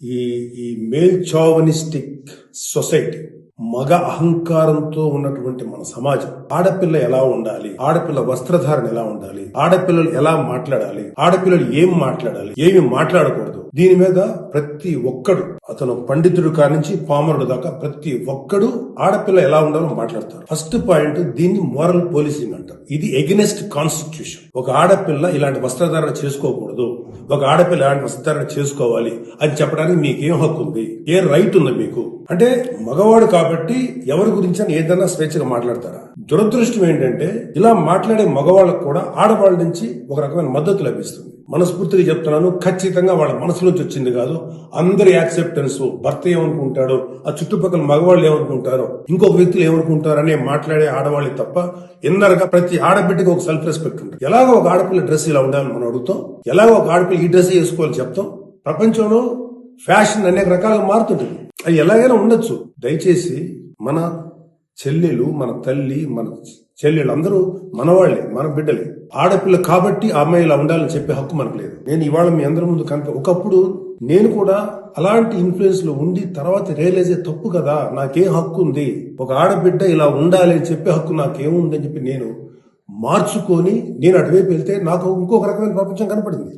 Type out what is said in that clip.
ఈ ఈ male chauvinistic society, మగ అహంకారంతో ఉన్నటువంటి మన సమాజం, ఆడపిల్ల ఎలా ఉండాలి, ఆడపిల్ల వస్త్రధారణ ఎలా ఉండాలి, ఆడపిల్లలు ఎలా మాట్లాడాలి, ఆడపిల్లలు ఏం మాట్లాడాలి, ఏమి మాట్లాడకూడదు, దీని మీద ప్రతి ఒక్కడు, అతను పండితుడు కానించి పామరుడు దాకా ప్రతి ఒక్కడు ఆడపిల్ల ఎలా ఉండాలో మాట్లాడతారు. ఫస్ట్ పాయింట్, దీన్ని మోరల్ పోలీసింగ్ అంటారు. ఇది ఎగెనెస్ట్ కాన్స్టిట్యూషన్. ఒక ఆడపిల్ల ఇలాంటి వస్త్రధారణ చేసుకోకూడదు, ఒక ఆడపిల్ల ఇలాంటి వస్త్రధారణ చేసుకోవాలి అని చెప్పడానికి మీకేం హక్కు ఉంది, ఏ రైట్ ఉంది మీకు? అంటే మగవాడు కాబట్టి ఎవరి గురించి అని ఏదైనా స్వేచ్ఛగా మాట్లాడతారా? దురదృష్టం ఏంటంటే ఇలా మాట్లాడే మగవాళ్ళకు కూడా ఆడవాళ్ళ నుంచి ఒక రకమైన మద్దతు లభిస్తుంది. మనస్ఫూర్తిగా చెప్తున్నాను, ఖచ్చితంగా వాళ్ళ మనసులోంచి వచ్చింది కాదు. అందరి యాక్సెప్టెన్స్, భర్త ఏమనుకుంటాడో, ఆ చుట్టుపక్కల మగవాళ్ళు ఏమనుకుంటారో, ఇంకొక వ్యక్తులు ఏమనుకుంటారో అనే మాట్లాడే ఆడవాళ్ళే తప్ప ఇన్నర్గా ప్రతి ఆడబిడ్డకి ఒక సెల్ఫ్ రెస్పెక్ట్ ఉంటుంది. ఎలాగో ఒక ఆడపిల్ల డ్రెస్ ఇలా ఉండాలని మనం అడుగుతాం, ఎలాగో ఒక ఆడపిల్ల ఈ డ్రెస్ వేసుకోవాలని చెప్తాం. ప్రపంచంలో ఫ్యాషన్ అనేక రకాలుగా మారుతుంటుంది, అది ఎలాగైనా ఉండొచ్చు. దయచేసి మన చెల్లెలు, మన తల్లి, మన చెల్లెలు అందరూ మనవాళ్లే, మన బిడ్డలే. ఆడపిల్ల కాబట్టి ఆ అమ్మాయి ఇలా ఉండాలని చెప్పే హక్కు మనకు లేదు. నేను ఇవాళ మీ అందరి ముందు ఒకప్పుడు నేను కూడా అలాంటి ఇన్ఫ్లుయెన్స్ లో ఉండి తర్వాత రియలైజ్ తప్పు కదా, నాకేం హక్కు ఉంది, ఒక ఆడబిడ్డ ఇలా ఉండాలి అని చెప్పే హక్కు నాకేముందని చెప్పి నేను మార్చుకొని నేను అటువైపు వెళ్తే నాకు ఇంకొక రకమైన ప్రపంచం కనపడింది.